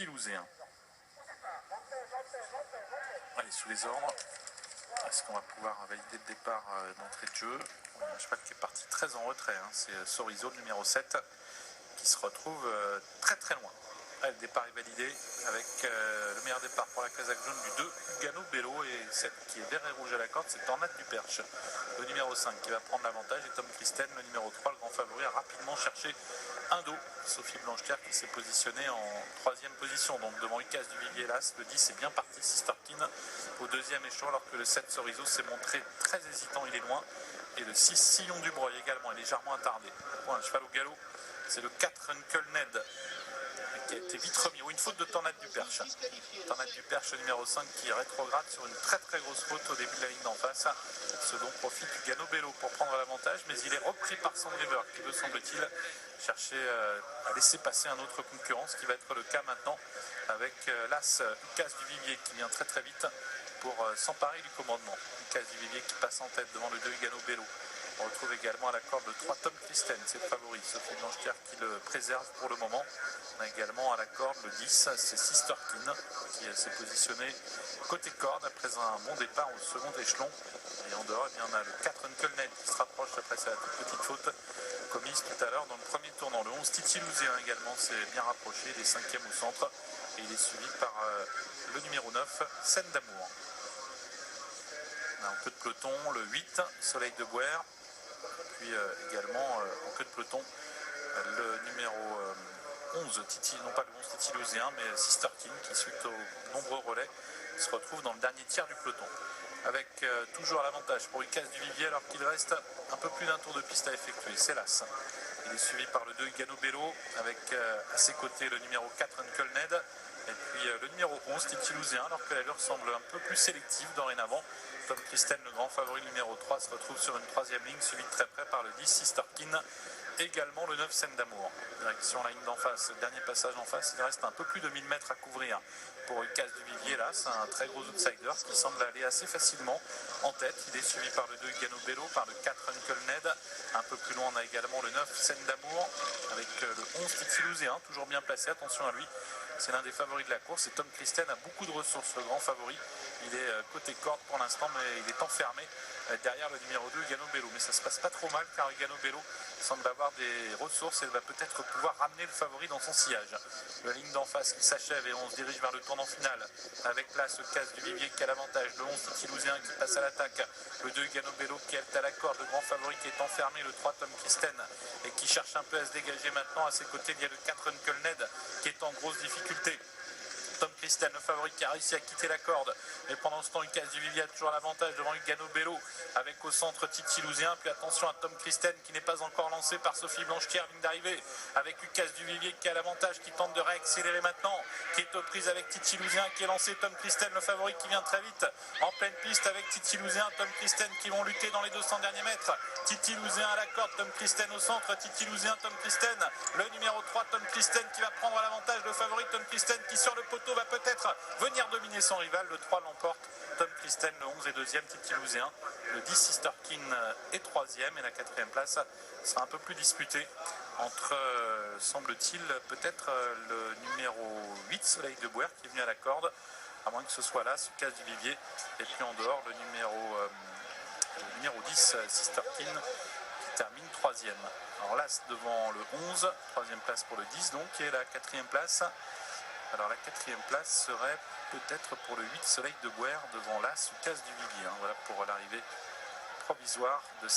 Titi-Louzéen. Allez, sous les ordres. Est-ce qu'on va pouvoir valider le départ d'entrée de jeu? Un cheval qui est parti très en retrait, hein. C'est Sorizo, le numéro 7, qui se retrouve très très loin. Allez, le départ est validé avec le meilleur départ pour la casaque jaune du 2, Gano Bello, et 7 qui est vert et rouge à la corde, c'est Tornade du Perche, le numéro 5 qui va prendre l'avantage, et Tom Christen, le numéro 3, le grand favori, a rapidement cherché un dos. Sophie Blanchetière qui s'est positionnée en 3e position, donc devant Lucas Duvivier. Las, le 10 est bien parti, Sisterkin au 2e échelon, alors que le 7 Sorizo s'est montré très hésitant, il est loin, et le 6 Sillon du Breuil également est légèrement attardé. Bon, un cheval au galop, c'est le 4 Uncle Ned qui a été vite remis, ou une faute de Tornade du Perche. Tornade du Perche, numéro 5, qui rétrograde sur une très très grosse faute au début de la ligne d'en face, ce dont profite Gano Bello pour prendre l'avantage, mais il est repris par Sandriver qui veut, semble-t-il, chercher à laisser passer un autre concurrent, ce qui va être le cas maintenant avec l'As Lucas Duvivier qui vient très très vite pour s'emparer du commandement. Lucas Duvivier qui passe en tête devant le 2 Gano Bello. On retrouve également à la corde le 3 Tom Christen, c'est le favori. Sophie Blanchetière qui le préserve pour le moment. On a également à la corde le 10, c'est Sisterkin qui s'est positionné côté corde après un bon départ au second échelon. Et en dehors, eh bien, on a le 4 Uncle Ned qui se rapproche après sa toute petite faute commise tout à l'heure dans le premier tournant. Le 11 Titi-Louzéen également s'est bien rapproché, il est 5e au centre et il est suivi par le numéro 9, Scène d'amour. On a en queue de peloton le 8, Soleil de Bouer. Puis également en queue de peloton le numéro 11, non pas le 11 Titi-Louzéen, mais Sisterkin qui, suite aux nombreux relais, se retrouve dans le dernier tiers du peloton. Avec toujours à l'avantage pour Lucas Duvivier, alors qu'il reste un peu plus d'un tour de piste à effectuer. C'est Las. Il est suivi par le 2 Gano Bello, avec à ses côtés le numéro 4 Uncle Ned, et puis le numéro 11 Titi-Louzéen, alors que l'allure semble un peu plus sélective dorénavant. Tom Christen, le grand favori numéro 3, se retrouve sur une 3e ligne, suivi de très près par le 10 Sisterkin, également le 9 Scène d'amour. Direction la ligne d'en face, dernier passage en face, il reste un peu plus de 1000 mètres à couvrir pour Lucas Duvivier. Là, c'est un très gros outsider qui semble aller assez facilement en tête. Il est suivi par le 2 Gano Bello, par le 4 Uncle Ned. Un peu plus loin, on a également le 9 Scène d'amour, avec le 11 Titi-Louzéen, toujours bien placé, attention à lui. C'est l'un des favoris de la course et Tom Christen a beaucoup de ressources, le grand favori. Il est côté corde pour l'instant, mais il est enfermé derrière le numéro 2 Gano Bello. Mais ça se passe pas trop mal car Gano Bello semble avoir des ressources et va peut-être pouvoir ramener le favori dans son sillage. La ligne d'en face qui s'achève et on se dirige vers le tournant final avec place le 15 Duvivier qui a l'avantage, le 11 Titi-Louzéen qui passe à l'attaque, le 2 Gano Bello qui est à la corde, le grand favori qui est enfermé, le 3 Tom Christen et qui cherche un peu à se dégager maintenant. À ses côtés, il y a le 4 Uncle Ned qui est en grosse difficulté. Tom Christen, le favori qui a réussi à quitter la corde. Mais pendant ce temps, Lucas Duvivier a toujours l'avantage devant Gano Bello avec au centre Titi-Louzéen. Puis attention à Tom Christen qui n'est pas encore lancé par Sophie Blanchetière, ligne d'arrivée avec Lucas Duvivier qui a l'avantage, qui tente de réaccélérer maintenant, qui est aux prises avec Titi-Louzéen qui est lancé. Tom Christen, le favori qui vient très vite en pleine piste avec Titi-Louzéen, Tom Christen qui vont lutter dans les 200 derniers mètres. Titi-Louzéen à la corde, Tom Christen au centre, Titi-Louzéen, Tom Christen, le numéro 3 Tom Christen qui va prendre l'avantage, le favori Tom Christen qui sur le poteau va peut-être venir dominer son rival. Le 3 l'emporte, Tom Christen, le 11 est 2e, Titi-Louzéen, le 10 Sisterkin est 3e et la 4e place sera un peu plus disputée entre, semble-t-il, peut-être le numéro 8 Soleil de Bouer qui est venu à la corde, à moins que ce soit là, Lucas Duvivier, et puis en dehors le numéro 10 Sisterkin qui termine 3e. Alors là, devant le 11, 3e place pour le 10 donc, et la 4e place. Alors la 4e place serait peut-être pour le 8 Soleil de Bouer devant l'As Lucas Duvivier. Voilà pour l'arrivée provisoire de